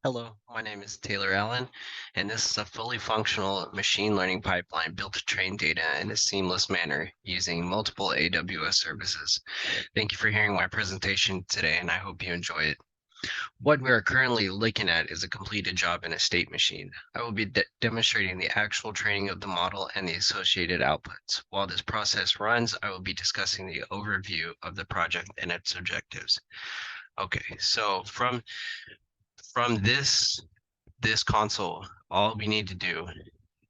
Hello, my name is Taylor Allen, and this is a fully functional machine learning pipeline built to train data in a seamless manner using multiple AWS services. Thank you for hearing my presentation today, and I hope you enjoy it. What we are currently looking at is a completed job in a state machine. I will be demonstrating the actual training of the model and the associated outputs. While this process runs, I will be discussing the overview of the project and its objectives. Okay, so from this console, all we need to do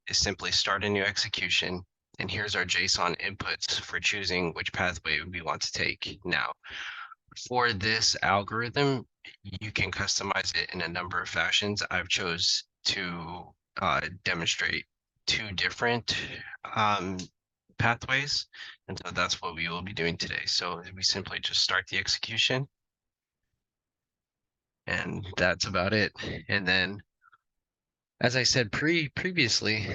is simply start a new execution. And here's our JSON inputs for choosing which pathway we want to take. Now, for this algorithm, you can customize it in a number of fashions. I've chose to demonstrate two different pathways. And so that's what we will be doing today. So we simply just start the execution. And that's about it. And then as I said previously,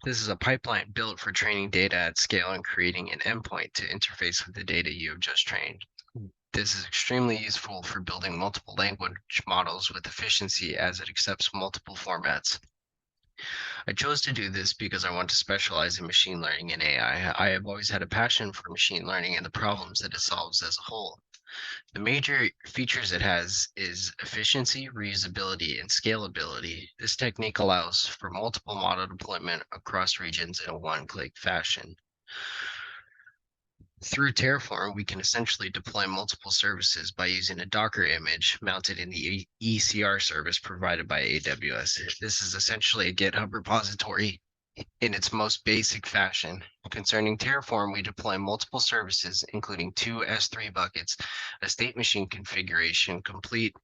this is a pipeline built for training data at scale and creating an endpoint to interface with the data you have just trained. This is extremely useful for building multiple language models with efficiency as it accepts multiple formats. I chose to do this because I want to specialize in machine learning and AI. I have always had a passion for machine learning and the problems that it solves as a whole. The major features it has is efficiency, reusability, and scalability. This technique allows for multiple model deployment across regions in a one-click fashion. Through Terraform, we can essentially deploy multiple services by using a Docker image mounted in the ECR service provided by AWS. This is essentially a GitHub repository in its most basic fashion. Concerning Terraform, we deploy multiple services, including two S3 buckets, a state machine configuration complete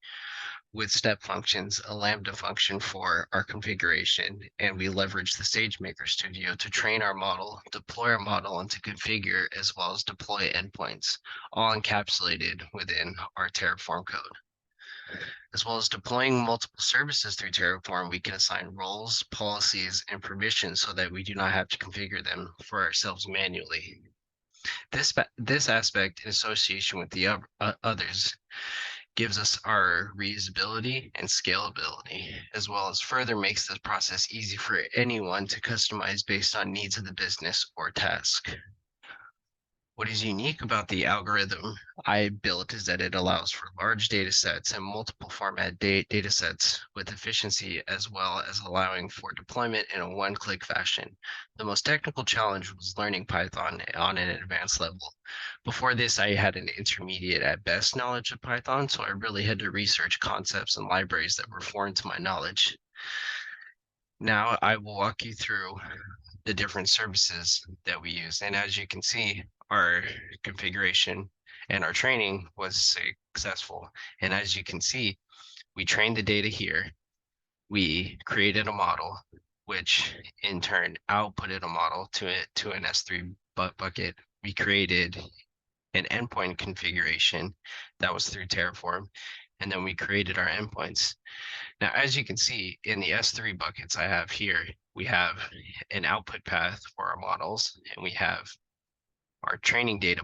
with step functions, a Lambda function for our configuration, and we leverage the SageMaker Studio to train our model, deploy our model, and to configure as well as deploy endpoints, all encapsulated within our Terraform code. As well as deploying multiple services through Terraform, we can assign roles, policies, and permissions so that we do not have to configure them for ourselves manually. This aspect, in association with the others, gives us our reusability and scalability, as well as further makes this process easy for anyone to customize based on needs of the business or task. What is unique about the algorithm I built is that it allows for large data sets and multiple format data sets with efficiency, as well as allowing for deployment in a one-click fashion. The most technical challenge was learning Python on an advanced level. Before this, I had an intermediate at best knowledge of Python, so I really had to research concepts and libraries that were foreign to my knowledge. Now I will walk you through the different services that we use. And as you can see, our configuration and our training was successful. And as you can see, we trained the data here. We created a model, which in turn outputted a model to an S3 bucket. We created an endpoint configuration that was through Terraform. And then we created our endpoints. Now, as you can see in the S3 buckets I have here, we have an output path for our models, and we have our training data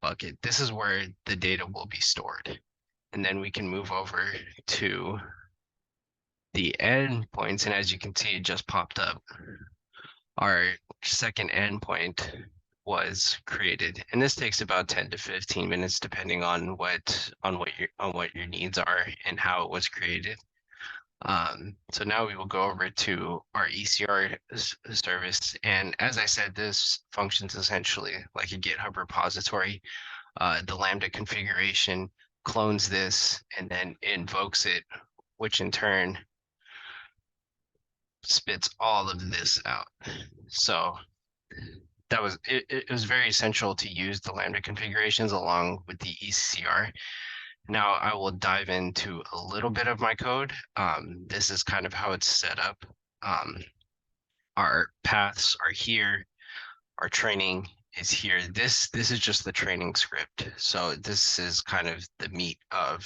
bucket. This is where the data will be stored. And then we can move over to the endpoints. And as you can see, it just popped up. Our second endpoint was created, and this takes about 10 to 15 minutes depending on what your needs are and how it was created. So now we will go over to our ECR service. And as I said, this functions essentially like a GitHub repository. The Lambda configuration clones this and then invokes it, which in turn spits all of this out. So that was it was very essential to use the Lambda configurations along with the ECR. Now I will dive into a little bit of my code. This is kind of how it's set up. Our paths are here. Our training is here. This is just the training script. So this is kind of the meat of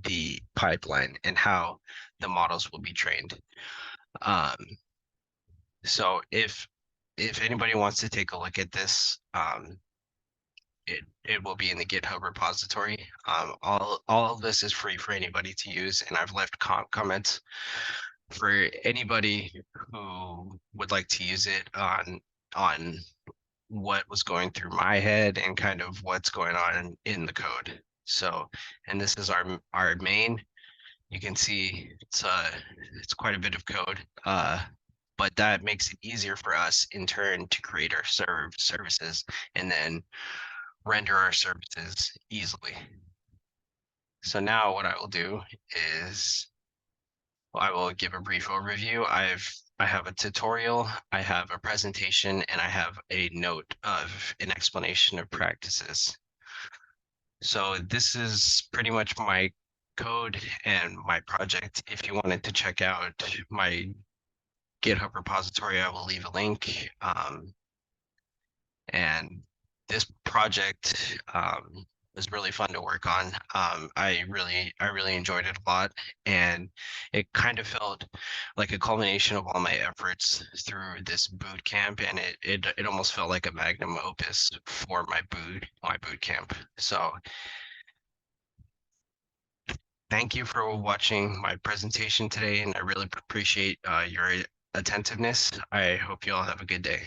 the pipeline and how the models will be trained. So if anybody wants to take a look at this, it it will be in the GitHub repository. All of this is free for anybody to use, and I've left comments for anybody who would like to use it on what was going through my head and kind of what's going on in the code. So, and this is our main. You can see it's quite a bit of code, but that makes it easier for us in turn to create our services and then render our services easily. So now what I will do is I will give a brief overview. I have a tutorial, I have a presentation, and I have a note of an explanation of practices. So this is pretty much my code and my project. If you wanted to check out my GitHub repository, I will leave a link. And this project was really fun to work on. I really enjoyed it a lot, and it kind of felt like a culmination of all my efforts through this boot camp, and it almost felt like a magnum opus for my boot camp. So thank you for watching my presentation today, and I really appreciate your attentiveness. I hope you all have a good day.